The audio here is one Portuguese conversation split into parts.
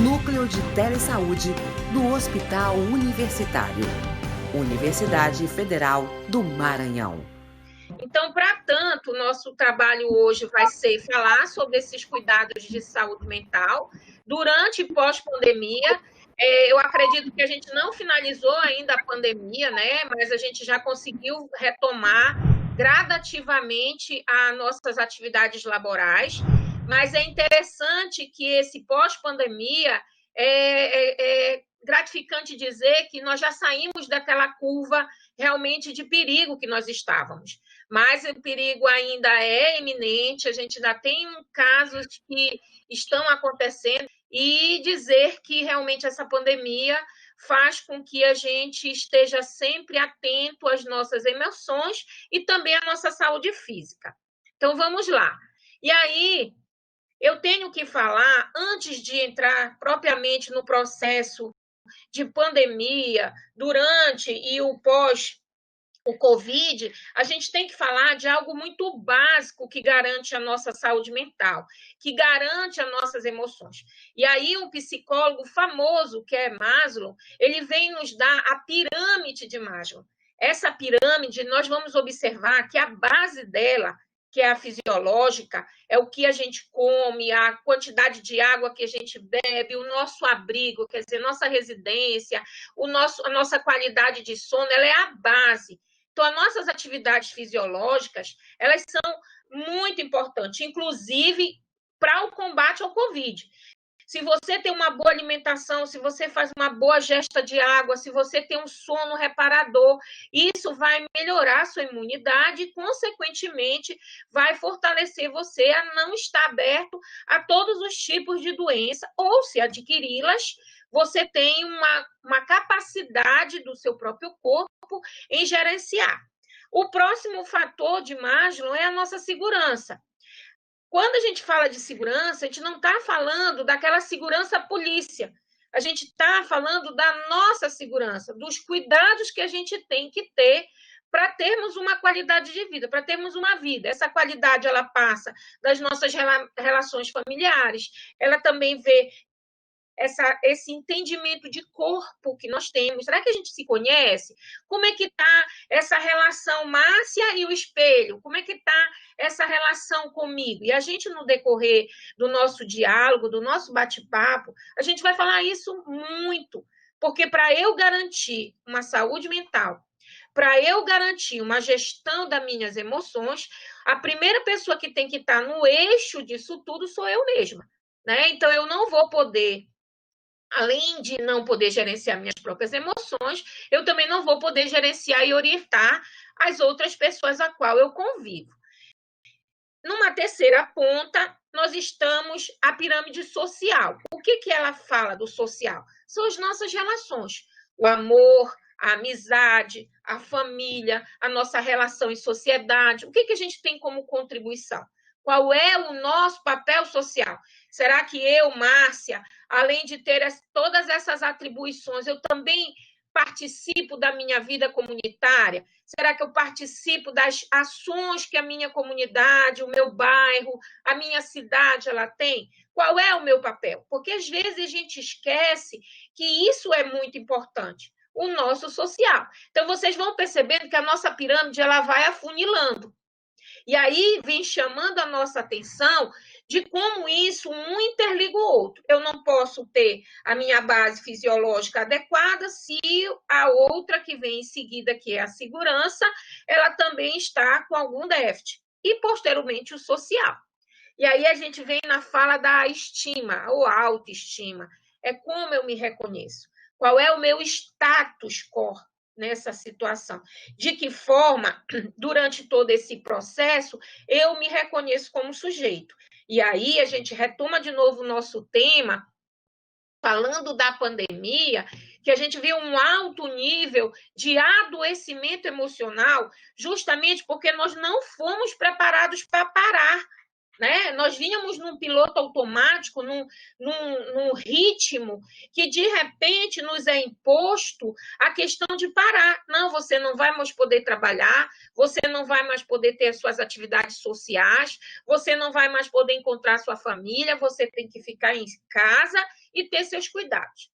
Núcleo de Telesaúde do Hospital Universitário. Universidade Federal do Maranhão. Então, para tanto, o nosso trabalho hoje vai ser falar sobre esses cuidados de saúde mental durante e pós-pandemia. Eu acredito que a gente não finalizou ainda a pandemia, né? Mas a gente já conseguiu retomar gradativamente as nossas atividades laborais. Mas é interessante que esse pós-pandemia é gratificante dizer que nós já saímos daquela curva realmente de perigo que nós estávamos. Mas o perigo ainda é iminente, a gente ainda tem casos que estão acontecendo, e dizer que realmente essa pandemia faz com que a gente esteja sempre atento às nossas emoções e também à nossa saúde física. Então, vamos lá. E aí, eu tenho que falar, antes de entrar propriamente no processo de pandemia, durante e o pós o Covid, a gente tem que falar de algo muito básico que garante a nossa saúde mental, que garante as nossas emoções. E aí um psicólogo famoso, que é Maslow, ele vem nos dar a pirâmide de Maslow. Essa pirâmide, nós vamos observar que a base dela, que é a fisiológica, é o que a gente come, a quantidade de água que a gente bebe, o nosso abrigo, quer dizer, nossa residência, a nossa qualidade de sono, ela é a base. Então, as nossas atividades fisiológicas, elas são muito importantes, inclusive para o combate ao Covid. Se você tem uma boa alimentação, se você faz uma boa ingesta de água, se você tem um sono reparador, isso vai melhorar a sua imunidade e, consequentemente, vai fortalecer você a não estar aberto a todos os tipos de doença, ou se adquiri-las, você tem uma capacidade do seu próprio corpo em gerenciar. O próximo fator de Maslow é a nossa segurança. Quando a gente fala de segurança, a gente não está falando daquela segurança polícia. A gente está falando da nossa segurança, dos cuidados que a gente tem que ter para termos uma qualidade de vida, para termos uma vida. Essa qualidade, ela passa das nossas relações familiares, ela também vê esse entendimento de corpo que nós temos. Será que a gente se conhece? Como é que está essa relação Márcia e o espelho? Como é que está essa relação comigo? E a gente, no decorrer do nosso diálogo, do nosso bate-papo, a gente vai falar isso muito, porque para eu garantir uma saúde mental, para eu garantir uma gestão das minhas emoções, a primeira pessoa que tem que estar no eixo disso tudo sou eu mesma, né? Então, eu não vou poder, além de não poder gerenciar minhas próprias emoções, eu também não vou poder gerenciar e orientar as outras pessoas a qual eu convivo. Numa terceira ponta, nós estamos a pirâmide social. O que ela fala do social? São as nossas relações, o amor, a amizade, a família, a nossa relação em sociedade. O que a gente tem como contribuição? Qual é o nosso papel social? Será que eu, Márcia, além de ter todas essas atribuições, eu também participo da minha vida comunitária? Será que eu participo das ações que a minha comunidade, o meu bairro, a minha cidade, ela tem? Qual é o meu papel? Porque, às vezes, a gente esquece que isso é muito importante, o nosso social. Então, vocês vão percebendo que a nossa pirâmide ela vai afunilando. E aí vem chamando a nossa atenção de como isso um interliga o outro. Eu não posso ter a minha base fisiológica adequada se a outra que vem em seguida, que é a segurança, ela também está com algum déficit. E, posteriormente, o social. E aí a gente vem na fala da estima, ou autoestima. É como eu me reconheço. Qual é o meu status quo nessa situação? De que forma, durante todo esse processo, eu me reconheço como sujeito? E aí a gente retoma de novo o nosso tema, falando da pandemia, que a gente viu um alto nível de adoecimento emocional, justamente porque nós não fomos preparados para parar, né? Nós vínhamos num piloto automático, num ritmo que, de repente, nos é imposto a questão de parar. Não, você não vai mais poder trabalhar, você não vai mais poder ter suas atividades sociais, você não vai mais poder encontrar sua família, você tem que ficar em casa e ter seus cuidados.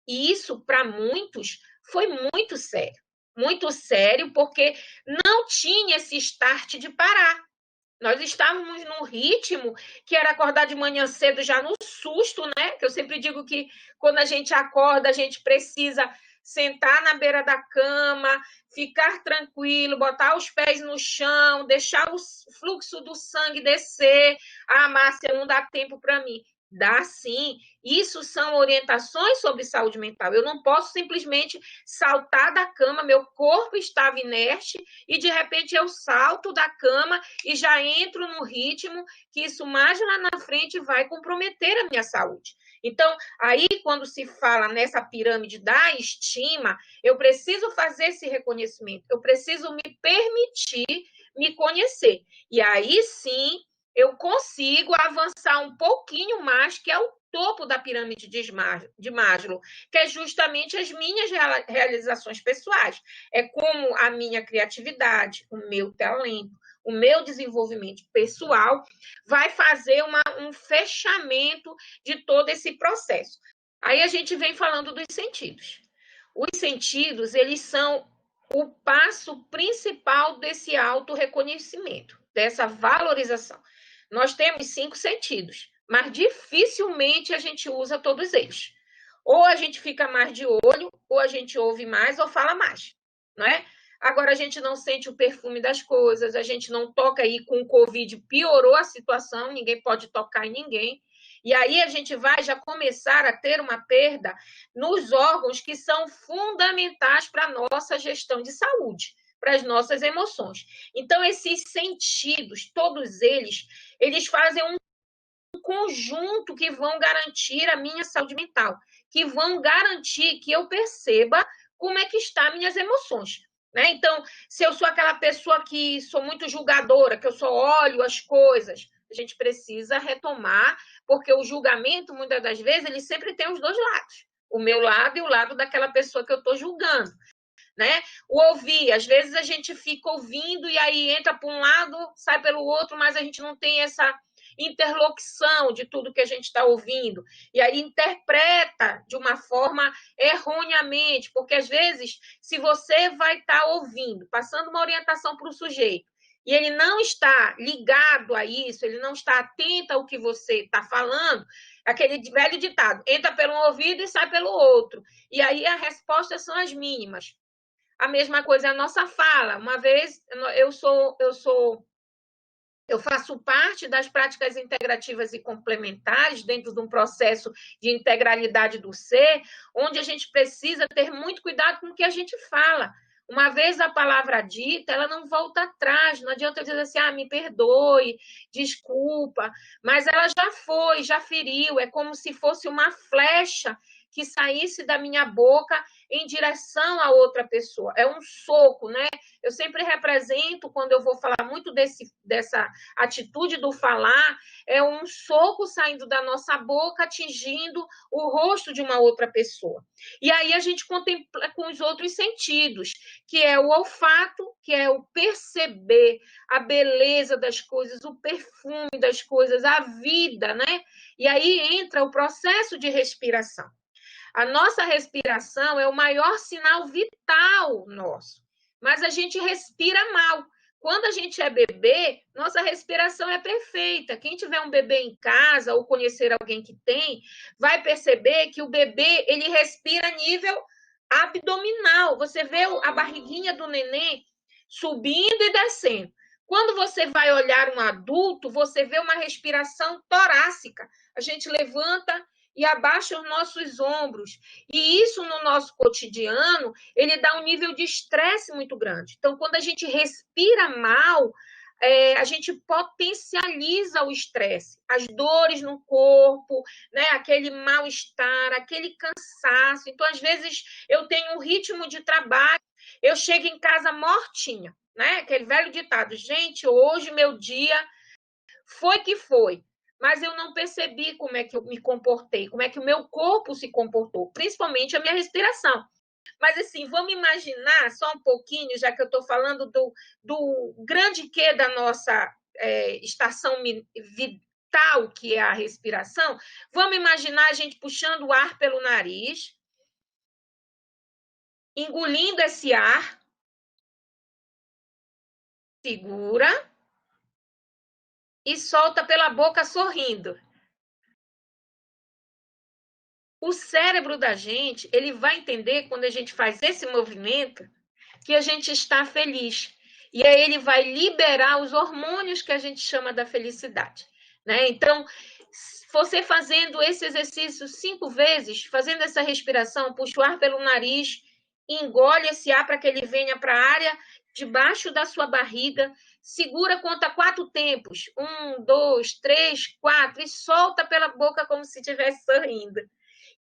E isso, para muitos, foi muito sério, porque não tinha esse start de parar. Nós estávamos num ritmo que era acordar de manhã cedo já no susto, né? Que eu sempre digo que quando a gente acorda, a gente precisa sentar na beira da cama, ficar tranquilo, botar os pés no chão, deixar o fluxo do sangue descer. Ah, Márcia, não dá tempo para mim. Dá sim. Isso são orientações sobre saúde mental. Eu não posso simplesmente saltar da cama, meu corpo estava inerte e de repente eu salto da cama e já entro no ritmo que isso mais lá na frente vai comprometer a minha saúde. Então, aí quando se fala nessa pirâmide da estima, eu preciso fazer esse reconhecimento, eu preciso me permitir me conhecer. E aí sim, eu consigo avançar um pouquinho mais, que é o topo da pirâmide de Maslow, que é justamente as minhas realizações pessoais. É como a minha criatividade, o meu talento, o meu desenvolvimento pessoal vai fazer um fechamento de todo esse processo. Aí a gente vem falando dos sentidos. Os sentidos, eles são o passo principal desse autorreconhecimento, dessa valorização. Nós temos 5 sentidos, mas dificilmente a gente usa todos eles. Ou a gente fica mais de olho, ou a gente ouve mais ou fala mais, não é? Agora a gente não sente o perfume das coisas, a gente não toca aí com o Covid, piorou a situação, ninguém pode tocar em ninguém. E aí a gente vai já começar a ter uma perda nos órgãos que são fundamentais para a nossa gestão de saúde, para as nossas emoções. Então, esses sentidos, todos eles fazem um conjunto que vão garantir a minha saúde mental, que vão garantir que eu perceba como é que estão minhas emoções. Né? Então, se eu sou aquela pessoa que sou muito julgadora, que eu só olho as coisas, a gente precisa retomar, porque o julgamento, muitas das vezes, ele sempre tem os dois lados. O meu lado e o lado daquela pessoa que eu estou julgando. Né? O ouvir, às vezes a gente fica ouvindo e aí entra para um lado, sai pelo outro, mas a gente não tem essa interlocução de tudo que a gente está ouvindo, e aí interpreta de uma forma erroneamente, porque às vezes, se você vai estar ouvindo, passando uma orientação para o sujeito, e ele não está ligado a isso, ele não está atento ao que você está falando, aquele velho ditado, entra pelo um ouvido e sai pelo outro, e aí as respostas são as mínimas. A mesma coisa é a nossa fala. Uma vez eu faço parte das práticas integrativas e complementares dentro de um processo de integralidade do ser, onde a gente precisa ter muito cuidado com o que a gente fala. Uma vez a palavra dita, ela não volta atrás, não adianta dizer assim, me perdoe, desculpa, mas ela já foi, já feriu, é como se fosse uma flecha que saísse da minha boca em direção a outra pessoa. É um soco, né? Eu sempre represento, quando eu vou falar muito dessa atitude do falar, é um soco saindo da nossa boca, atingindo o rosto de uma outra pessoa. E aí a gente contempla com os outros sentidos, que é o olfato, que é o perceber a beleza das coisas, o perfume das coisas, a vida, né? E aí entra o processo de respiração. A nossa respiração é o maior sinal vital nosso, mas a gente respira mal. Quando a gente é bebê, nossa respiração é perfeita. Quem tiver um bebê em casa ou conhecer alguém que tem, vai perceber que o bebê ele respira a nível abdominal. Você vê a barriguinha do neném subindo e descendo. Quando você vai olhar um adulto, você vê uma respiração torácica. A gente levanta e abaixa os nossos ombros. E isso, no nosso cotidiano, ele dá um nível de estresse muito grande. Então, quando a gente respira mal, a gente potencializa o estresse, as dores no corpo, né? Aquele mal-estar, aquele cansaço. Então, às vezes, eu tenho um ritmo de trabalho, eu chego em casa mortinha, né? Aquele velho ditado, gente, hoje meu dia foi que foi, mas eu não percebi como é que eu me comportei, como é que o meu corpo se comportou, principalmente a minha respiração. Mas, assim, vamos imaginar só um pouquinho, já que eu estou falando do grande quê da nossa estação vital mental, que é a respiração, vamos imaginar a gente puxando o ar pelo nariz, engolindo esse ar, segura e solta pela boca sorrindo. O cérebro da gente, ele vai entender quando a gente faz esse movimento que a gente está feliz. E aí ele vai liberar os hormônios que a gente chama da felicidade, né? Então, você fazendo esse exercício 5 vezes, fazendo essa respiração, puxa o ar pelo nariz, engole esse ar para que ele venha para a área debaixo da sua barriga, segura, conta 4 tempos, 1, 2, 3, 4, e solta pela boca como se estivesse sorrindo.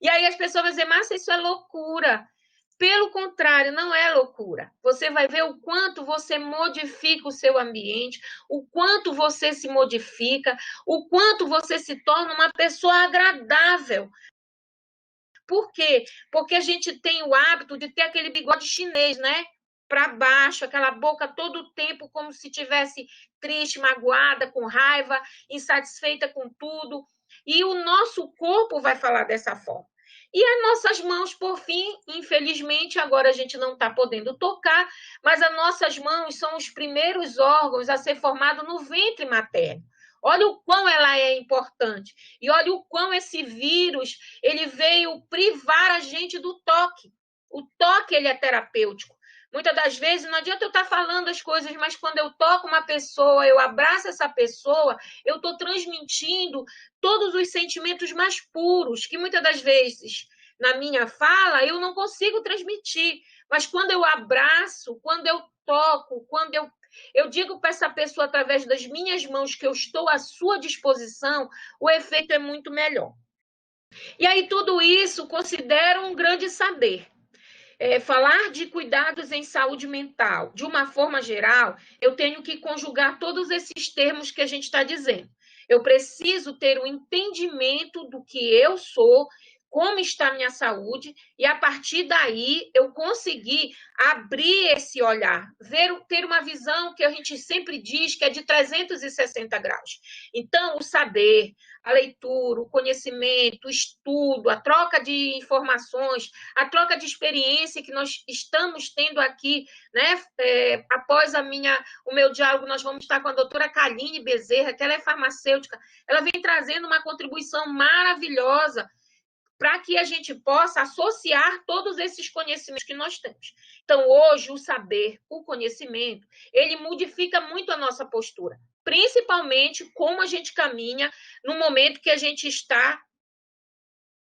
E aí as pessoas vão dizer, Márcia, isso é loucura. Pelo contrário, não é loucura. Você vai ver o quanto você modifica o seu ambiente, o quanto você se modifica, o quanto você se torna uma pessoa agradável. Por quê? Porque a gente tem o hábito de ter aquele bigode chinês, né? Para baixo, aquela boca todo o tempo como se tivesse triste, magoada, com raiva, insatisfeita com tudo. E o nosso corpo vai falar dessa forma. E as nossas mãos, por fim, infelizmente, agora a gente não está podendo tocar, mas as nossas mãos são os primeiros órgãos a ser formados no ventre materno. Olha o quão ela é importante. E olha o quão esse vírus ele veio privar a gente do toque. O toque ele é terapêutico. Muitas das vezes não adianta eu estar falando as coisas, mas quando eu toco uma pessoa, eu abraço essa pessoa, eu estou transmitindo todos os sentimentos mais puros, que muitas das vezes, na minha fala, eu não consigo transmitir. Mas quando eu abraço, quando eu toco, quando eu digo para essa pessoa, através das minhas mãos, que eu estou à sua disposição, o efeito é muito melhor. E aí tudo isso considero um grande saber. Falar de cuidados em saúde mental, de uma forma geral, eu tenho que conjugar todos esses termos que a gente está dizendo. Eu preciso ter um entendimento do que eu sou, como está a minha saúde, e a partir daí eu conseguir abrir esse olhar, ter uma visão que a gente sempre diz que é de 360 graus. Então, o saber, a leitura, o conhecimento, o estudo, a troca de informações, a troca de experiência que nós estamos tendo aqui, né? Após o meu diálogo, nós vamos estar com a doutora Kaline Bezerra, que ela é farmacêutica, ela vem trazendo uma contribuição maravilhosa para que a gente possa associar todos esses conhecimentos que nós temos. Então, hoje, o saber, o conhecimento, ele modifica muito a nossa postura, principalmente como a gente caminha no momento que a gente está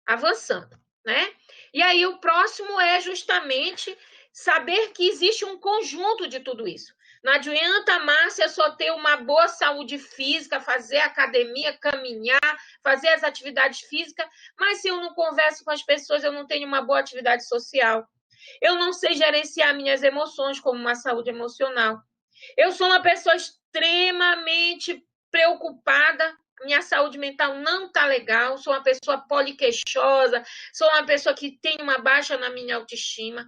avançando, né? E aí, o próximo é justamente saber que existe um conjunto de tudo isso. Não adianta, Márcia, só ter uma boa saúde física, fazer academia, caminhar, fazer as atividades físicas, mas se eu não converso com as pessoas, eu não tenho uma boa atividade social. Eu não sei gerenciar minhas emoções como uma saúde emocional. Eu sou uma pessoa extremamente preocupada, minha saúde mental não está legal, sou uma pessoa poliqueixosa, sou uma pessoa que tem uma baixa na minha autoestima.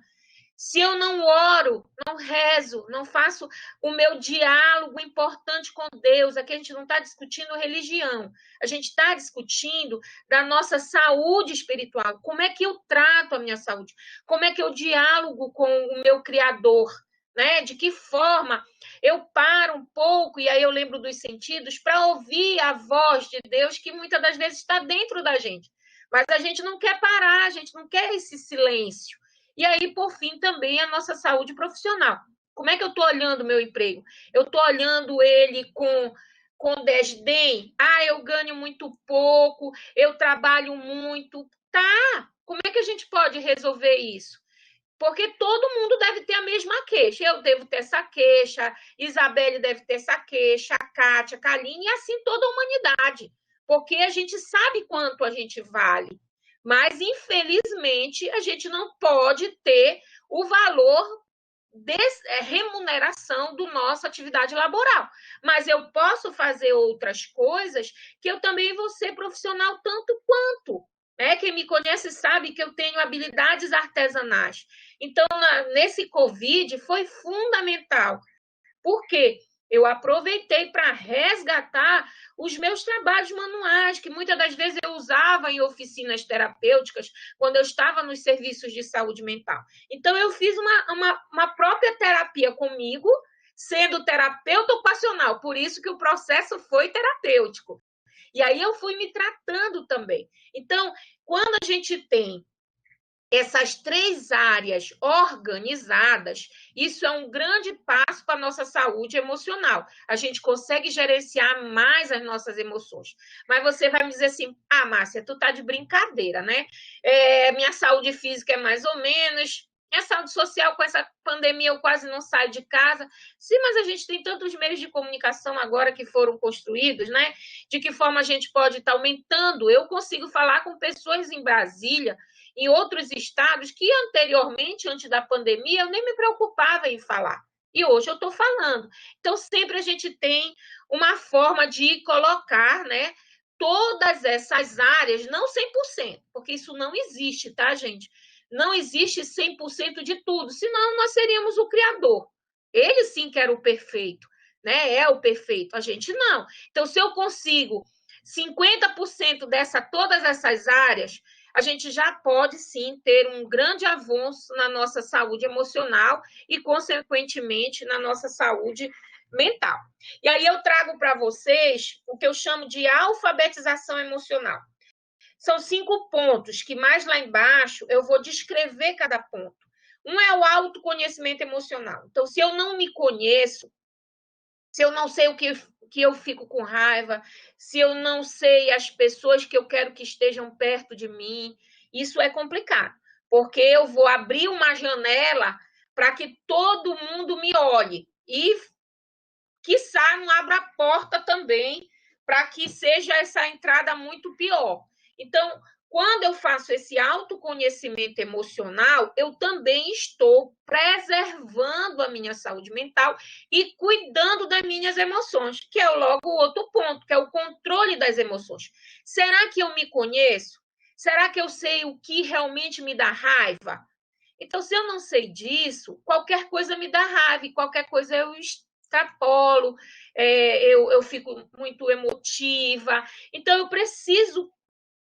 Se eu não oro, não rezo, não faço o meu diálogo importante com Deus, aqui a gente não está discutindo religião, a gente está discutindo da nossa saúde espiritual, como é que eu trato a minha saúde, como é que eu diálogo com o meu Criador, né? De que forma eu paro um pouco, e aí eu lembro dos sentidos, para ouvir a voz de Deus, que muitas das vezes está dentro da gente, mas a gente não quer parar, a gente não quer esse silêncio. E aí, por fim, também a nossa saúde profissional. Como é que eu estou olhando o meu emprego? Eu estou olhando ele com desdém? Eu ganho muito pouco, eu trabalho muito. Tá, como é que a gente pode resolver isso? Porque todo mundo deve ter a mesma queixa. Eu devo ter essa queixa, Isabelle deve ter essa queixa, a Kátia, a Kaline, e assim toda a humanidade. Porque a gente sabe quanto a gente vale. Mas, infelizmente, a gente não pode ter o valor de remuneração da nossa atividade laboral. Mas eu posso fazer outras coisas que eu também vou ser profissional tanto quanto. Quem me conhece sabe que eu tenho habilidades artesanais. Então, nesse Covid, foi fundamental. Por quê? Eu aproveitei para resgatar os meus trabalhos manuais, que muitas das vezes eu usava em oficinas terapêuticas, quando eu estava nos serviços de saúde mental. Então, eu fiz uma própria terapia comigo, sendo terapeuta ocupacional, por isso que o processo foi terapêutico. E aí eu fui me tratando também. Então, quando a gente tem essas 3 áreas organizadas, isso é um grande passo para a nossa saúde emocional. A gente consegue gerenciar mais as nossas emoções. Mas você vai me dizer assim, Márcia, tu tá de brincadeira, né? Minha saúde física é mais ou menos, minha saúde social, com essa pandemia, eu quase não saio de casa. Sim, mas a gente tem tantos meios de comunicação agora que foram construídos, né? De que forma a gente pode estar aumentando? Eu consigo falar com pessoas em Brasília, em outros estados, que anteriormente, antes da pandemia, eu nem me preocupava em falar. E hoje eu estou falando. Então, sempre a gente tem uma forma de colocar, né, todas essas áreas, não 100%, porque isso não existe, tá, gente? Não existe 100% de tudo, senão nós seríamos o criador. Ele sim que era o perfeito, né? É o perfeito, a gente não. Então, se eu consigo 50% todas essas áreas, a gente já pode sim ter um grande avanço na nossa saúde emocional e, consequentemente, na nossa saúde mental. E aí eu trago para vocês o que eu chamo de alfabetização emocional. São 5 pontos que mais lá embaixo eu vou descrever cada ponto. Um é o autoconhecimento emocional. Então, se eu não me conheço, se eu não sei o que eu fico com raiva, se eu não sei as pessoas que eu quero que estejam perto de mim, isso é complicado, porque eu vou abrir uma janela para que todo mundo me olhe e, quiçá, não abra a porta também para que seja essa entrada muito pior. Então, quando eu faço esse autoconhecimento emocional, eu também estou preservando a minha saúde mental e cuidando das minhas emoções, que é logo o outro ponto, que é o controle das emoções. Será que eu me conheço? Será que eu sei o que realmente me dá raiva? Então, se eu não sei disso, qualquer coisa me dá raiva, e qualquer coisa eu extrapolo, eu fico muito emotiva. Então, eu preciso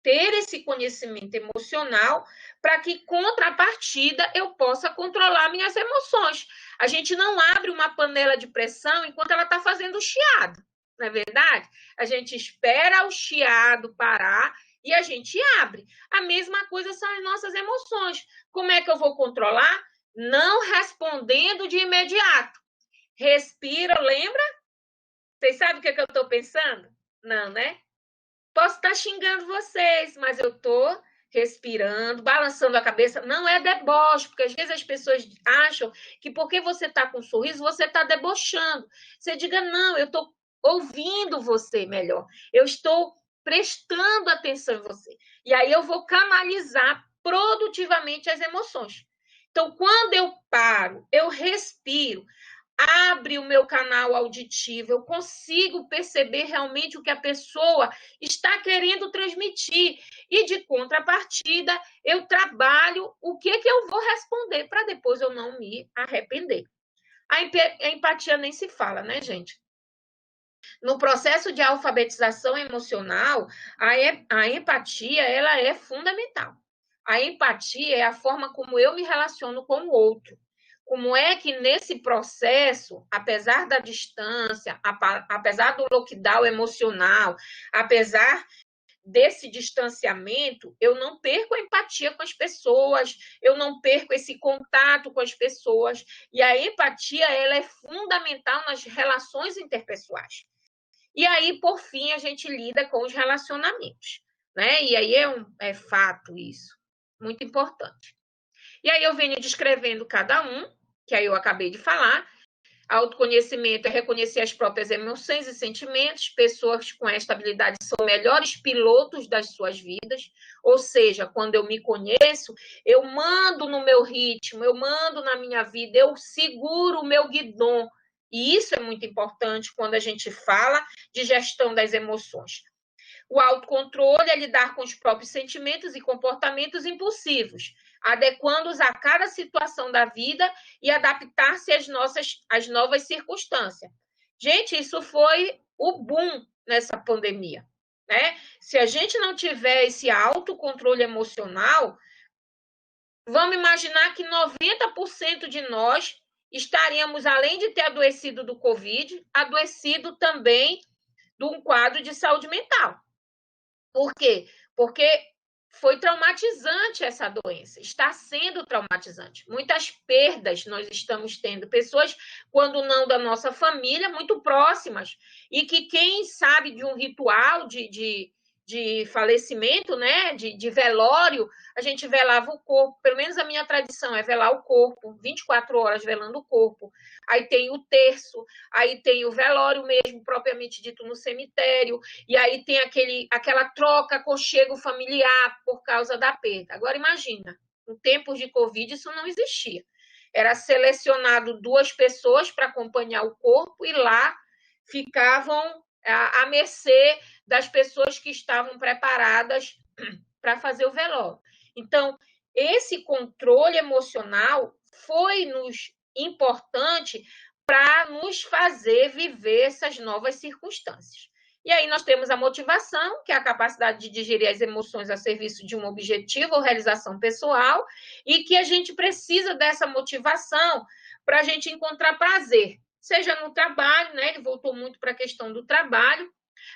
ter esse conhecimento emocional para que, contrapartida, eu possa controlar minhas emoções. A gente não abre uma panela de pressão enquanto ela está fazendo chiado, não é verdade? A gente espera o chiado parar e a gente abre. A mesma coisa são as nossas emoções. Como é que eu vou controlar? Não respondendo de imediato. Respira, lembra? Vocês sabem o que eu estou pensando? Não, né? Posso estar xingando vocês, mas eu estou respirando, balançando a cabeça. Não é deboche, porque às vezes as pessoas acham que porque você está com um sorriso, você está debochando. Você diga, não, eu estou ouvindo você melhor. Eu estou prestando atenção em você. E aí eu vou canalizar produtivamente as emoções. Então, quando eu paro, eu respiro, abre o meu canal auditivo, eu consigo perceber realmente o que a pessoa está querendo transmitir. E, de contrapartida, eu trabalho o que eu vou responder para depois eu não me arrepender. A empatia nem se fala, né, gente? No processo de alfabetização emocional, a empatia ela é fundamental. A empatia é a forma como eu me relaciono com o outro. Como é que nesse processo, apesar da distância, apesar do lockdown emocional, apesar desse distanciamento, eu não perco a empatia com as pessoas, eu não perco esse contato com as pessoas. E a empatia ela é fundamental nas relações interpessoais. E aí, por fim, a gente lida com os relacionamentos, né? E aí é fato isso, muito importante. E aí eu venho descrevendo cada um, que aí eu acabei de falar. Autoconhecimento é reconhecer as próprias emoções e sentimentos. Pessoas com esta habilidade são melhores pilotos das suas vidas. Ou seja, quando eu me conheço, eu mando no meu ritmo, eu mando na minha vida, eu seguro o meu guidão. E isso é muito importante quando a gente fala de gestão das emoções. O autocontrole é lidar com os próprios sentimentos e comportamentos impulsivos, adequando-os a cada situação da vida e adaptar-se às novas circunstâncias. Gente, isso foi o boom nessa pandemia, né? Se a gente não tiver esse autocontrole emocional, vamos imaginar que 90% de nós estaríamos, além de ter adoecido do Covid, adoecido também de um quadro de saúde mental. Por quê? Porque foi traumatizante essa doença, está sendo traumatizante. Muitas perdas nós estamos tendo, pessoas, quando não da nossa família, muito próximas, e que quem sabe de um ritual de falecimento, né, de velório, a gente velava o corpo, pelo menos a minha tradição é velar o corpo, 24 horas velando o corpo. Aí tem o terço, aí tem o velório mesmo, propriamente dito, no cemitério, e aí tem aquela troca, aconchego familiar por causa da perda. Agora, imagina, em tempos de Covid, isso não existia. Era selecionado 2 pessoas para acompanhar o corpo e lá ficavam à mercê das pessoas que estavam preparadas para fazer o velório. Então, esse controle emocional foi-nos importante para nos fazer viver essas novas circunstâncias. E aí nós temos a motivação, que é a capacidade de digerir as emoções a serviço de um objetivo ou realização pessoal, e que a gente precisa dessa motivação para a gente encontrar prazer, seja no trabalho, né? Ele voltou muito para a questão do trabalho,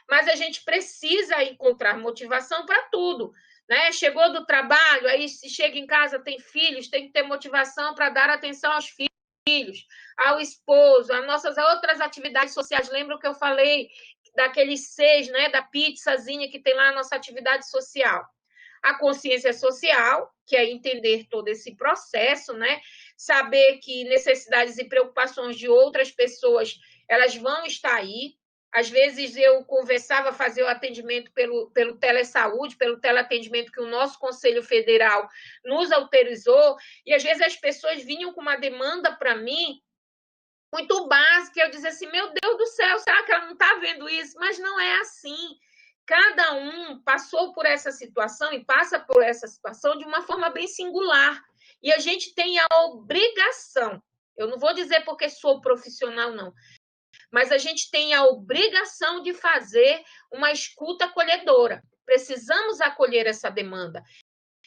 mas a gente precisa encontrar motivação para tudo, né? Chegou do trabalho, aí se chega em casa, tem filhos, tem que ter motivação para dar atenção aos filhos, ao esposo, às nossas outras atividades sociais. Lembra que eu falei daqueles 6, né, da pizzazinha que tem lá a nossa atividade social? A consciência social, que é entender todo esse processo, né? Saber que necessidades e preocupações de outras pessoas, elas vão estar aí. Às vezes eu conversava, fazia o atendimento pelo telesaúde, pelo teleatendimento que o nosso Conselho Federal nos autorizou, e às vezes as pessoas vinham com uma demanda para mim muito básica, eu dizia assim, meu Deus do céu, será que ela não está vendo isso? Mas não é assim. Cada um passou por essa situação e passa por essa situação de uma forma bem singular. E a gente tem a obrigação, eu não vou dizer porque sou profissional, não, mas a gente tem a obrigação de fazer uma escuta acolhedora. Precisamos acolher essa demanda,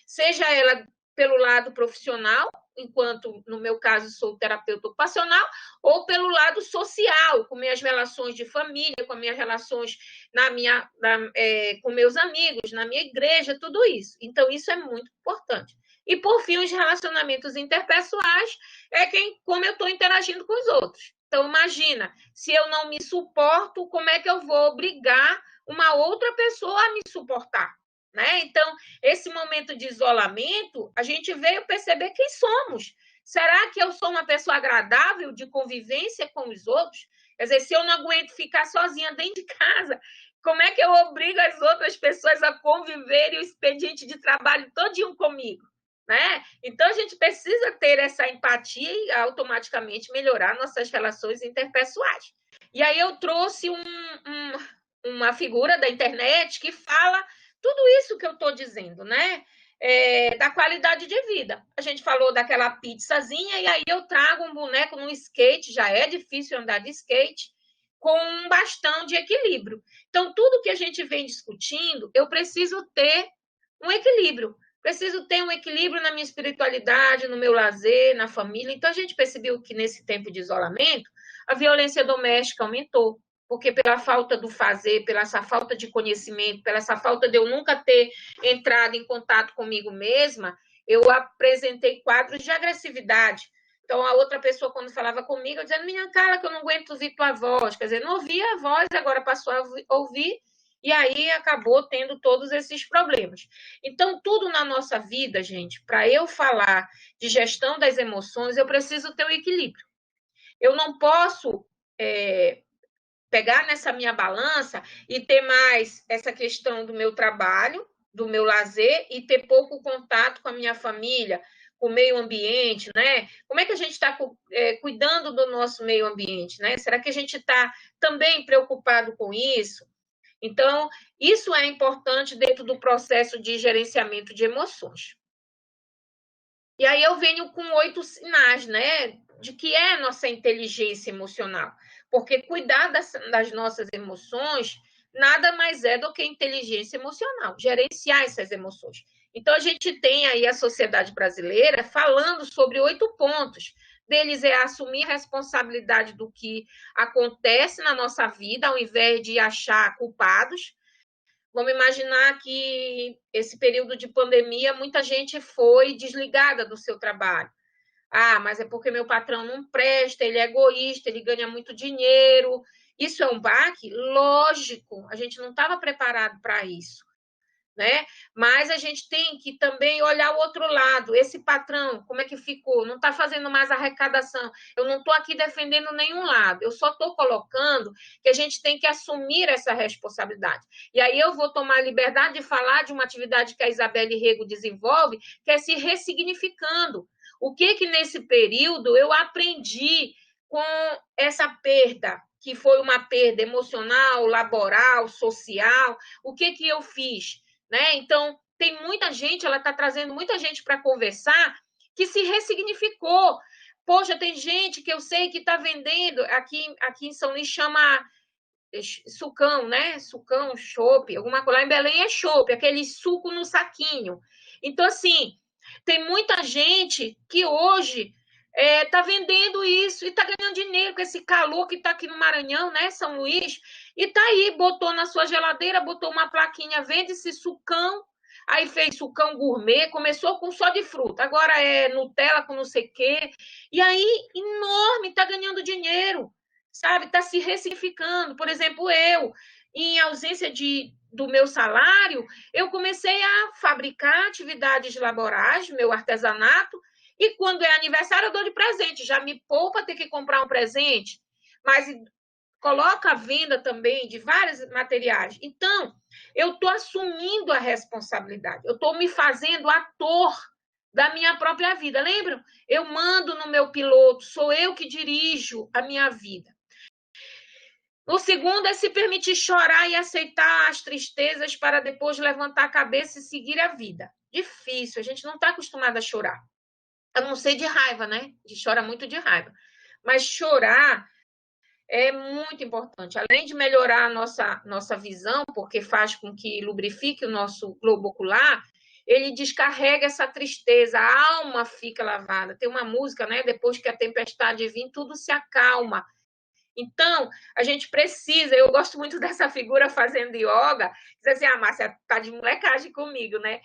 seja ela pelo lado profissional, enquanto, no meu caso, sou terapeuta ocupacional, ou pelo lado social, com minhas relações de família, com minhas relações com meus amigos, na minha igreja, tudo isso. Então, isso é muito importante. E, por fim, os relacionamentos interpessoais como eu estou interagindo com os outros. Então, imagina, se eu não me suporto, como é que eu vou obrigar uma outra pessoa a me suportar? Né? Então, esse momento de isolamento, a gente veio perceber quem somos. Será que eu sou uma pessoa agradável de convivência com os outros? Quer dizer, se eu não aguento ficar sozinha dentro de casa, como é que eu obrigo as outras pessoas a conviverem o expediente de trabalho todinho comigo? Né? Então, a gente precisa ter essa empatia e automaticamente melhorar nossas relações interpessoais. E aí eu trouxe uma figura da internet que fala tudo isso que eu estou dizendo, né? Da qualidade de vida. A gente falou daquela pizzazinha e aí eu trago um boneco no skate, já é difícil andar de skate, com um bastão de equilíbrio. Então, tudo que a gente vem discutindo, eu preciso ter um equilíbrio. Preciso ter um equilíbrio na minha espiritualidade, no meu lazer, na família. Então, a gente percebeu que nesse tempo de isolamento, a violência doméstica aumentou, porque pela falta do fazer, pela essa falta de conhecimento, pela essa falta de eu nunca ter entrado em contato comigo mesma, eu apresentei quadros de agressividade. Então, a outra pessoa, quando falava comigo, eu dizia, minha cara, que eu não aguento ouvir tua voz. Quer dizer, não ouvia a voz, agora passou a ouvir, e aí acabou tendo todos esses problemas. Então, tudo na nossa vida, gente, para eu falar de gestão das emoções, eu preciso ter o equilíbrio. Eu não posso pegar nessa minha balança e ter mais essa questão do meu trabalho, do meu lazer, e ter pouco contato com a minha família, com o meio ambiente, né? Como é que a gente está cuidando do nosso meio ambiente, né? Será que a gente está também preocupado com isso? Então, isso é importante dentro do processo de gerenciamento de emoções. E aí eu venho com 8 sinais, né? de que é a nossa inteligência emocional, porque cuidar das nossas emoções nada mais é do que inteligência emocional, gerenciar essas emoções. Então, a gente tem aí a sociedade brasileira falando sobre 8 pontos. Deles é assumir a responsabilidade do que acontece na nossa vida, ao invés de achar culpados. Vamos imaginar que esse período de pandemia, muita gente foi desligada do seu trabalho. Ah, mas é porque meu patrão não presta, ele é egoísta, ele ganha muito dinheiro. Isso é um baque? Lógico, a gente não estava preparado para isso, né? Mas a gente tem que também olhar o outro lado. Esse patrão, como é que ficou? Não está fazendo mais arrecadação. Eu não estou aqui defendendo nenhum lado. Eu só estou colocando que a gente tem que assumir essa responsabilidade. E aí eu vou tomar a liberdade de falar de uma atividade que a Isabelle Rego desenvolve, que é se ressignificando. O que nesse período eu aprendi com essa perda, que foi uma perda emocional, laboral, social? O que eu fiz? Né? Então, tem muita gente, ela está trazendo muita gente para conversar que se ressignificou. Poxa, tem gente que eu sei que está vendendo, aqui em São Luís chama sucão, né? Sucão, chopp, alguma coisa. Lá em Belém é chopp, aquele suco no saquinho. Então, assim, tem muita gente que hoje está vendendo isso e está ganhando dinheiro com esse calor que está aqui no Maranhão, né, São Luís, e está aí, botou na sua geladeira, botou uma plaquinha, vende-se sucão, aí fez sucão gourmet, começou com só de fruta, agora é Nutella com não sei o quê, e aí, enorme, está ganhando dinheiro, sabe, está se ressignificando. Por exemplo, eu, em ausência do meu salário, eu comecei a fabricar atividades laborais, meu artesanato, e quando é aniversário eu dou de presente, já me poupa ter que comprar um presente, mas coloca a venda também de vários materiais. Então, eu estou assumindo a responsabilidade, eu estou me fazendo ator da minha própria vida. Lembram? Eu mando no meu piloto, sou eu que dirijo a minha vida. O segundo é se permitir chorar e aceitar as tristezas para depois levantar a cabeça e seguir a vida. Difícil, a gente não está acostumado a chorar. A não ser de raiva, né? A gente chora muito de raiva. Mas chorar é muito importante. Além de melhorar a nossa visão, porque faz com que lubrifique o nosso globo ocular, ele descarrega essa tristeza, a alma fica lavada. Tem uma música, né? Depois que a tempestade vir, tudo se acalma. Então, a gente precisa, eu gosto muito dessa figura fazendo yoga, diz assim, Márcia, tá de molecagem comigo, né?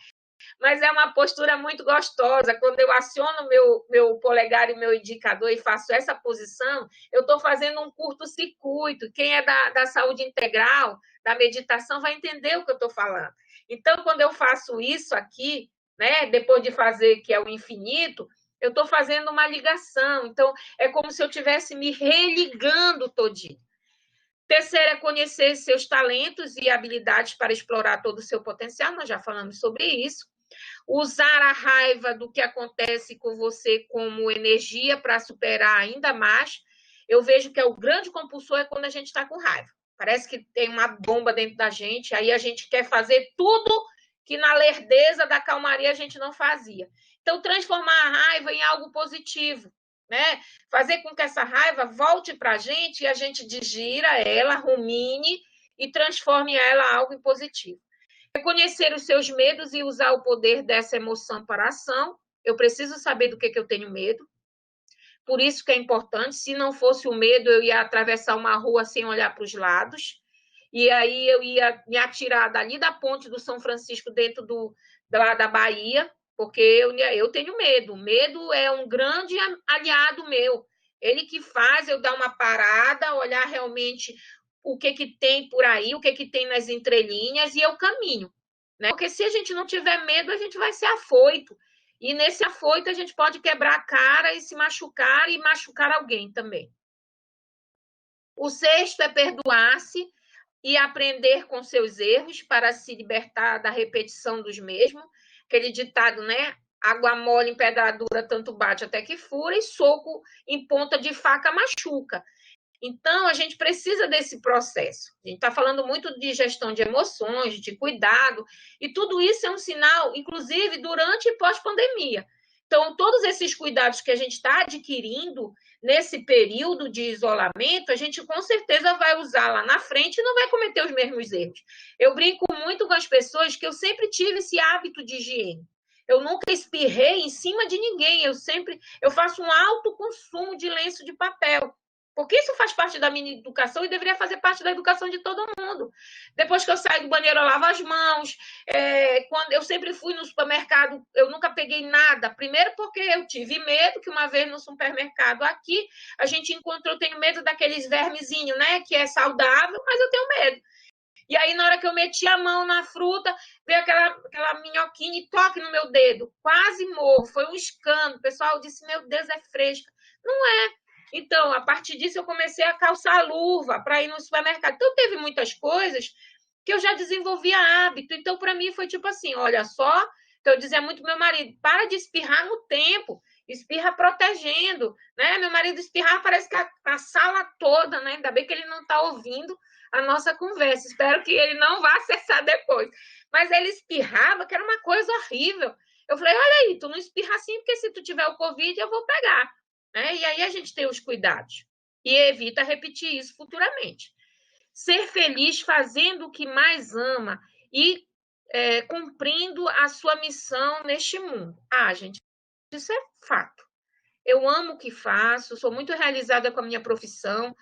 Mas é uma postura muito gostosa. Quando eu aciono meu polegar e meu indicador e faço essa posição, eu estou fazendo um curto-circuito. Quem é da saúde integral, da meditação, vai entender o que eu estou falando. Então, quando eu faço isso aqui, né, depois de fazer, que é o infinito, eu estou fazendo uma ligação. Então, é como se eu estivesse me religando todinho. Terceiro é conhecer seus talentos e habilidades para explorar todo o seu potencial, nós já falamos sobre isso. Usar a raiva do que acontece com você como energia para superar ainda mais. Eu vejo que o grande compulsor é quando a gente está com raiva. Parece que tem uma bomba dentro da gente, aí a gente quer fazer tudo que na lerdeza da calmaria a gente não fazia. Então, transformar a raiva em algo positivo, né? Fazer com que essa raiva volte para a gente e a gente digira ela, rumine e transforme ela em algo positivo. Reconhecer os seus medos e usar o poder dessa emoção para a ação. Eu preciso saber do que eu tenho medo. Por isso que é importante. Se não fosse o medo, eu ia atravessar uma rua sem olhar para os lados. E aí eu ia me atirar dali da ponte do São Francisco dentro da Bahia, porque eu tenho medo. O medo é um grande aliado meu. Ele que faz eu dar uma parada, olhar realmente o que tem por aí, o que tem nas entrelinhas, e eu caminho. Né? Porque se a gente não tiver medo, a gente vai ser afoito. E nesse afoito a gente pode quebrar a cara e se machucar e machucar alguém também. O sexto é perdoar-se e aprender com seus erros para se libertar da repetição dos mesmos. Aquele ditado, né? Água mole em pedra dura, tanto bate até que fura, e soco em ponta de faca machuca. Então, a gente precisa desse processo. A gente está falando muito de gestão de emoções, de cuidado, e tudo isso é um sinal, inclusive, durante e pós-pandemia. Então, todos esses cuidados que a gente está adquirindo nesse período de isolamento, a gente com certeza vai usar lá na frente e não vai cometer os mesmos erros. Eu brinco muito com as pessoas que eu sempre tive esse hábito de higiene. Eu nunca espirrei em cima de ninguém, eu faço um alto consumo de lenço de papel. Porque isso faz parte da minha educação e deveria fazer parte da educação de todo mundo. Depois que eu saio do banheiro, eu lavo as mãos. Quando eu sempre fui no supermercado, eu nunca peguei nada. Primeiro porque eu tive medo, que uma vez no supermercado aqui, a gente encontrou, eu tenho medo daqueles vermezinhos, né? Que é saudável, mas eu tenho medo. E aí, na hora que eu meti a mão na fruta, veio aquela minhoquinha e toque no meu dedo. Quase morro, foi um escândalo. O pessoal disse, meu Deus, é fresca. Não é. Então, a partir disso, eu comecei a calçar luva para ir no supermercado. Então, teve muitas coisas que eu já desenvolvia hábito. Então, para mim, foi tipo assim, olha só, então eu dizia muito pro meu marido, para de espirrar no tempo, espirra protegendo, né? Meu marido espirrar, parece que a sala toda, né? Ainda bem que ele não está ouvindo a nossa conversa. Espero que ele não vá acessar depois. Mas ele espirrava, que era uma coisa horrível. Eu falei, olha aí, tu não espirra assim, porque se tu tiver o Covid, eu vou pegar. Né? E aí a gente tem os cuidados. E evita repetir isso futuramente. Ser feliz fazendo o que mais ama e cumprindo a sua missão neste mundo. Gente, isso é fato. Eu amo o que faço, sou muito realizada com a minha profissão.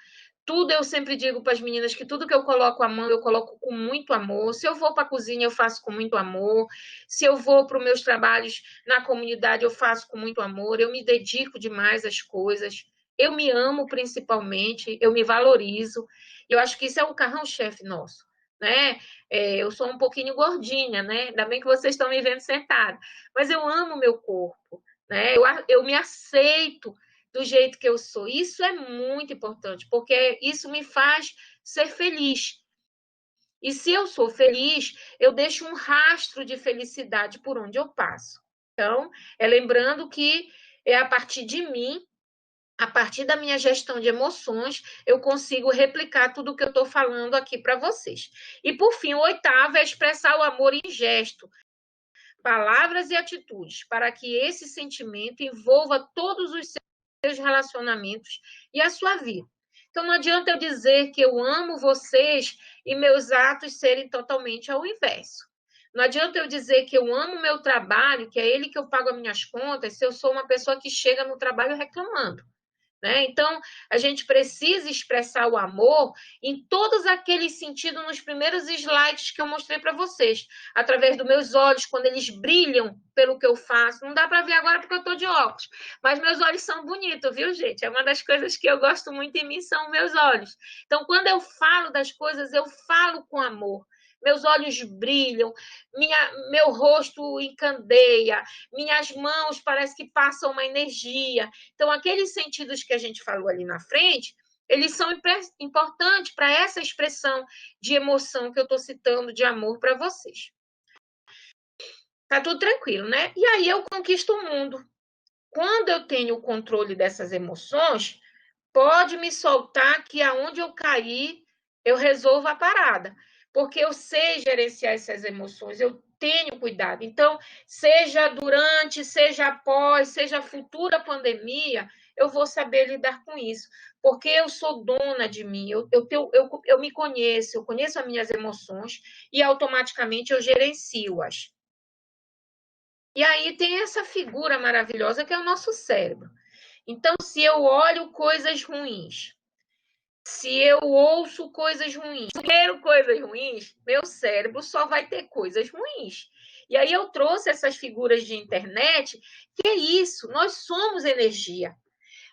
Tudo eu sempre digo para as meninas que tudo que eu coloco à mão, eu coloco com muito amor. Se eu vou para a cozinha, eu faço com muito amor. Se eu vou para os meus trabalhos na comunidade, eu faço com muito amor. Eu me dedico demais às coisas. Eu me amo principalmente, eu me valorizo. Eu acho que isso é o carrão-chefe nosso, né? Eu sou um pouquinho gordinha, né? Ainda bem que vocês estão me vendo sentada. Mas eu amo meu corpo, né? Eu me aceito do jeito que eu sou. Isso é muito importante, porque isso me faz ser feliz. E se eu sou feliz, eu deixo um rastro de felicidade por onde eu passo. Então, lembrando que é a partir de mim, a partir da minha gestão de emoções, eu consigo replicar tudo o que eu estou falando aqui para vocês. E, por fim, o oitavo é expressar o amor em gesto, palavras e atitudes, para que esse sentimento envolva todos os seus relacionamentos e a sua vida. Então, não adianta eu dizer que eu amo vocês e meus atos serem totalmente ao inverso. Não adianta eu dizer que eu amo o meu trabalho, que é ele que eu pago as minhas contas, se eu sou uma pessoa que chega no trabalho reclamando. Né? Então, a gente precisa expressar o amor em todos aqueles sentidos nos primeiros slides que eu mostrei para vocês, através dos meus olhos, quando eles brilham pelo que eu faço. Não dá para ver agora porque eu estou de óculos, mas meus olhos são bonitos, viu, gente? É uma das coisas que eu gosto muito em mim, são meus olhos. Então, quando eu falo das coisas, eu falo com amor. Meus olhos brilham, meu rosto encandeia, minhas mãos parece que passam uma energia. Então, aqueles sentidos que a gente falou ali na frente, eles são importantes para essa expressão de emoção que eu estou citando de amor para vocês. Tá tudo tranquilo, né? E aí eu conquisto o mundo. Quando eu tenho o controle dessas emoções, pode me soltar que aonde eu cair, eu resolvo a parada. Porque eu sei gerenciar essas emoções, eu tenho cuidado. Então, seja durante, seja após, seja futura pandemia, eu vou saber lidar com isso. Porque eu sou dona de mim, eu me conheço, eu conheço as minhas emoções e automaticamente eu gerencio-as. E aí tem essa figura maravilhosa que é o nosso cérebro. Então, se eu olho coisas ruins, se eu ouço coisas ruins, quero coisas ruins, meu cérebro só vai ter coisas ruins. E aí eu trouxe essas figuras de internet, que é isso, nós somos energia.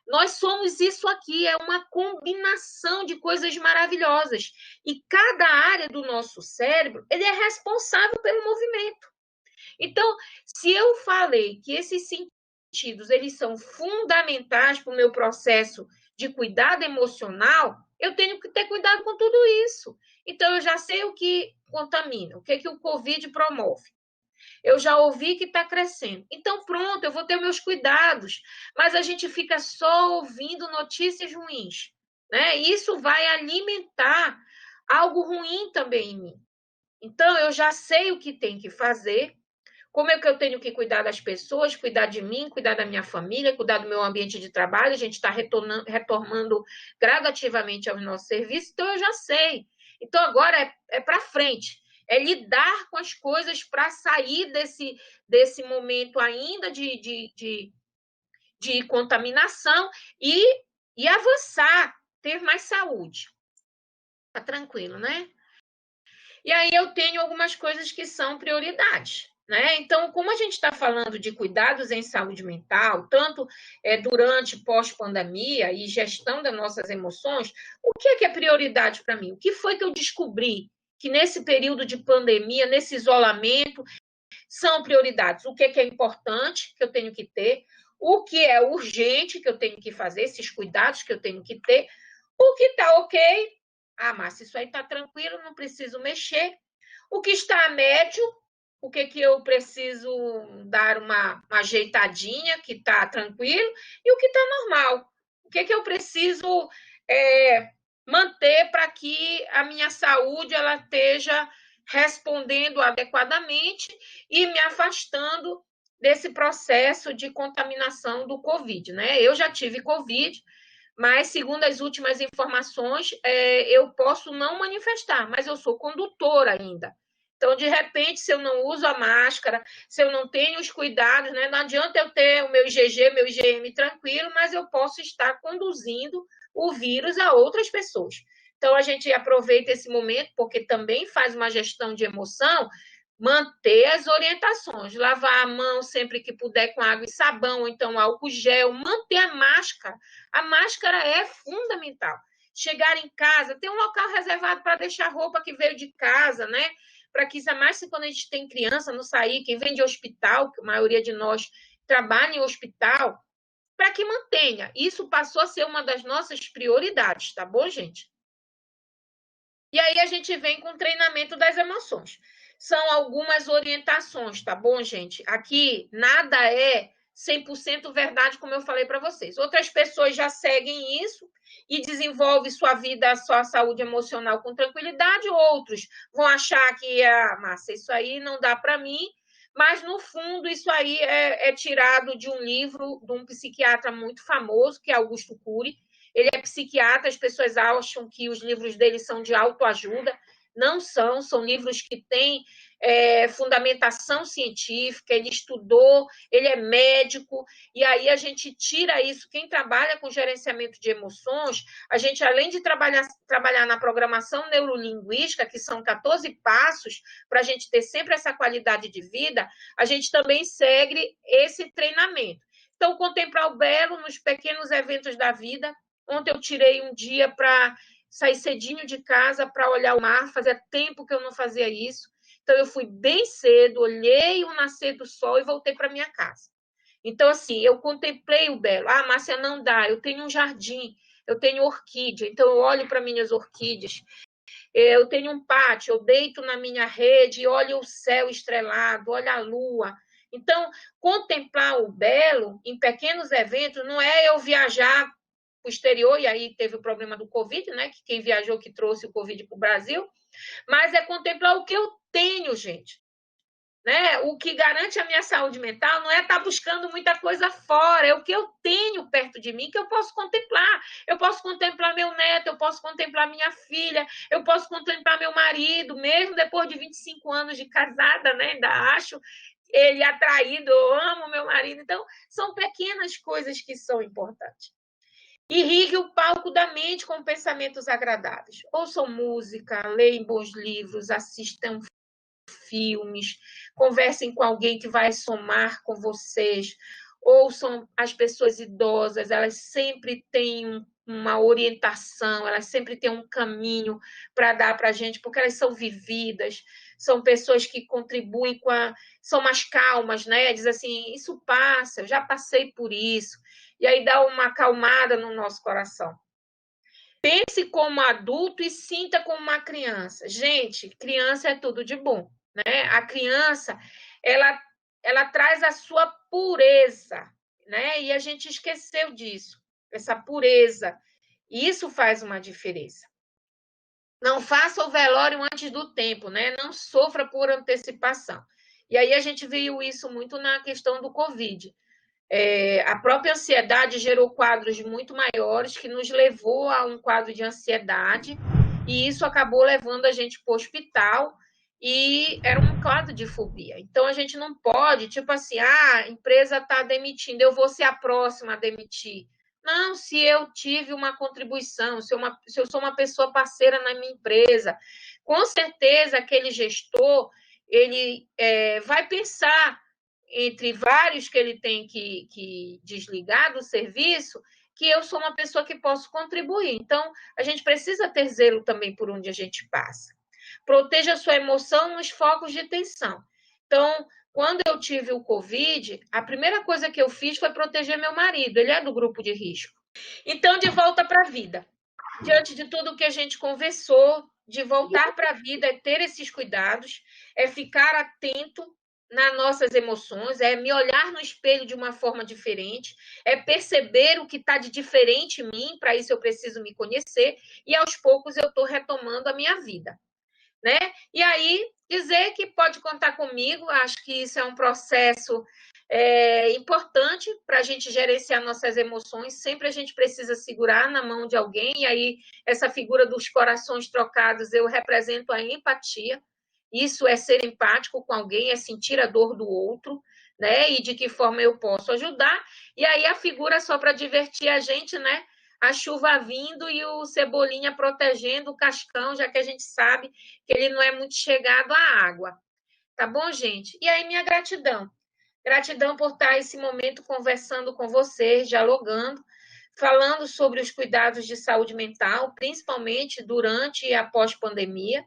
Nós somos isso aqui, é uma combinação de coisas maravilhosas. E cada área do nosso cérebro, ele é responsável pelo movimento. Então, se eu falei que esses sentidos, eles são fundamentais para o meu processo de cuidado emocional, eu tenho que ter cuidado com tudo isso. Então, eu já sei o que contamina, o que o Covid promove. Eu já ouvi que está crescendo. Então, pronto, eu vou ter meus cuidados. Mas a gente fica só ouvindo notícias ruins. Né? Isso vai alimentar algo ruim também em mim. Então, eu já sei o que tem que fazer, Como é que eu tenho que cuidar das pessoas, cuidar de mim, cuidar da minha família, cuidar do meu ambiente de trabalho. A gente está retornando gradativamente aos nossos serviços, então eu já sei. Então agora é para frente, é lidar com as coisas para sair desse momento ainda de contaminação e avançar, ter mais saúde. Tá tranquilo, né? E aí eu tenho algumas coisas que são prioridades. Né? Então, como a gente está falando de cuidados em saúde mental, tanto durante e pós-pandemia e gestão das nossas emoções, o que é prioridade para mim? O que foi que eu descobri que nesse período de pandemia, nesse isolamento, são prioridades? O que é importante que eu tenho que ter? O que é urgente que eu tenho que fazer? Esses cuidados que eu tenho que ter? O que está ok? Ah, Márcia, isso aí está tranquilo, não preciso mexer. O que está a médio? O que eu preciso dar uma ajeitadinha, que está tranquilo, e o que está normal. O que eu preciso manter para que a minha saúde ela esteja respondendo adequadamente e me afastando desse processo de contaminação do Covid. Né? Eu já tive Covid, mas, segundo as últimas informações, eu posso não manifestar, mas eu sou condutora ainda. Então, de repente, se eu não uso a máscara, se eu não tenho os cuidados, né, não adianta eu ter o meu IgG, meu IgM tranquilo, mas eu posso estar conduzindo o vírus a outras pessoas. Então, a gente aproveita esse momento, porque também faz uma gestão de emoção, manter as orientações, lavar a mão sempre que puder com água e sabão, ou então álcool gel, manter a máscara. A máscara é fundamental. Chegar em casa, ter um local reservado para deixar a roupa que veio de casa, né? Para que, ainda mais quando a gente tem criança, não sair, quem vem de hospital, que a maioria de nós trabalha em hospital, para que mantenha. Isso passou a ser uma das nossas prioridades, tá bom, gente? E aí a gente vem com o treinamento das emoções. São algumas orientações, tá bom, gente? Aqui nada é 100% verdade, como eu falei para vocês. Outras pessoas já seguem isso e desenvolvem sua vida, sua saúde emocional com tranquilidade. Outros vão achar que, Márcia, isso aí não dá para mim, mas, no fundo, isso aí é tirado de um livro de um psiquiatra muito famoso, que é Augusto Cury. Ele é psiquiatra, as pessoas acham que os livros dele são de autoajuda. Não são, são livros que têm fundamentação científica, ele estudou, ele é médico, e aí a gente tira isso. Quem trabalha com gerenciamento de emoções, a gente, além de trabalhar na programação neurolinguística, que são 14 passos para a gente ter sempre essa qualidade de vida, a gente também segue esse treinamento. Então, contemplar o belo nos pequenos eventos da vida. Ontem eu tirei um dia para sair cedinho de casa para olhar o mar, fazia tempo que eu não fazia isso. Então, eu fui bem cedo, olhei o nascer do sol e voltei para minha casa. Então, assim, eu contemplei o belo. Ah, Márcia, não dá, eu tenho um jardim, eu tenho orquídea, então eu olho para minhas orquídeas. Eu tenho um pátio, eu deito na minha rede e olho o céu estrelado, olho a lua. Então, contemplar o belo em pequenos eventos não é eu viajar para o exterior, e aí teve o problema do Covid, né? Que quem viajou que trouxe o Covid para o Brasil, mas é contemplar o que eu tenho, gente. Né? O que garante a minha saúde mental não é estar buscando muita coisa fora, é o que eu tenho perto de mim que eu posso contemplar. Eu posso contemplar meu neto, eu posso contemplar minha filha, eu posso contemplar meu marido, mesmo depois de 25 anos de casada, né? Ainda acho ele atraído, eu amo meu marido. Então, são pequenas coisas que são importantes. Irrigue o palco da mente com pensamentos agradáveis. Ouçam música, leiam bons livros, assistam filmes, conversem com alguém que vai somar com vocês, ouçam as pessoas idosas, elas sempre têm uma orientação, elas sempre têm um caminho para dar para a gente, porque elas são vividas, são pessoas que contribuem são mais calmas, né? Diz assim, isso passa, eu já passei por isso. E aí dá uma acalmada no nosso coração. Pense como adulto e sinta como uma criança. Gente, criança é tudo de bom, né? A criança, ela traz a sua pureza, né? E a gente esqueceu disso, essa pureza. E isso faz uma diferença. Não faça o velório antes do tempo, né? Não sofra por antecipação. E aí a gente viu isso muito na questão do Covid. A própria ansiedade gerou quadros muito maiores, que nos levou a um quadro de ansiedade, e isso acabou levando a gente para o hospital, e era um quadro de fobia. Então, a gente não pode, tipo assim, a empresa está demitindo, eu vou ser a próxima a demitir. Não, se eu tive uma contribuição, se eu sou uma pessoa parceira na minha empresa, com certeza aquele gestor, ele vai pensar, entre vários que ele tem que desligar do serviço, que eu sou uma pessoa que posso contribuir. Então, a gente precisa ter zelo também por onde a gente passa. Proteja a sua emoção nos focos de tensão. Então, quando eu tive o Covid, a primeira coisa que eu fiz foi proteger meu marido, ele é do grupo de risco. Então, de volta para a vida. Diante de tudo que a gente conversou, de voltar para a vida é ter esses cuidados, é ficar atento nas nossas emoções, é me olhar no espelho de uma forma diferente, é perceber o que está de diferente em mim, para isso eu preciso me conhecer, e aos poucos eu estou retomando a minha vida, né? E aí, dizer que pode contar comigo, acho que isso é um processo importante para a gente gerenciar nossas emoções, sempre a gente precisa segurar na mão de alguém, e aí essa figura dos corações trocados, eu represento a empatia. Isso é ser empático com alguém, é sentir a dor do outro, né? E de que forma eu posso ajudar. E aí a figura, só para divertir a gente, né? A chuva vindo e o Cebolinha protegendo o Cascão, já que a gente sabe que ele não é muito chegado à água. Tá bom, gente? E aí, minha gratidão. Gratidão por estar esse momento conversando com vocês, dialogando, falando sobre os cuidados de saúde mental, principalmente durante e após pandemia.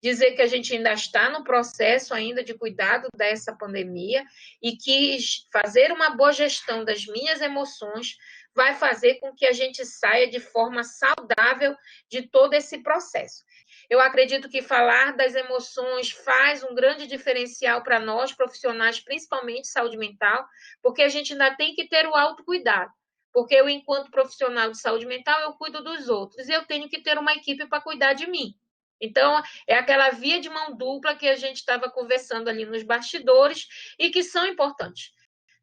Dizer que a gente ainda está no processo ainda de cuidado dessa pandemia e que fazer uma boa gestão das minhas emoções vai fazer com que a gente saia de forma saudável de todo esse processo. Eu acredito que falar das emoções faz um grande diferencial para nós, profissionais, principalmente saúde mental, porque a gente ainda tem que ter o autocuidado. Porque eu, enquanto profissional de saúde mental, eu cuido dos outros e eu tenho que ter uma equipe para cuidar de mim. Então, é aquela via de mão dupla que a gente estava conversando ali nos bastidores e que são importantes,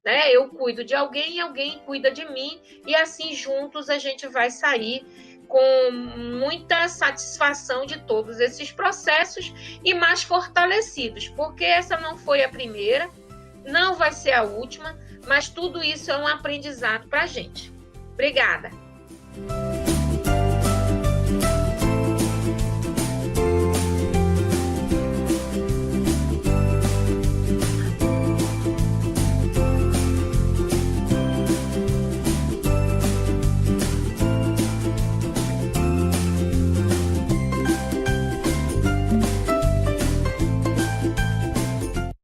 né? Eu cuido de alguém e alguém cuida de mim, e assim juntos a gente vai sair com muita satisfação de todos esses processos e mais fortalecidos, porque essa não foi a primeira, não vai ser a última, mas tudo isso é um aprendizado para a gente. Obrigada.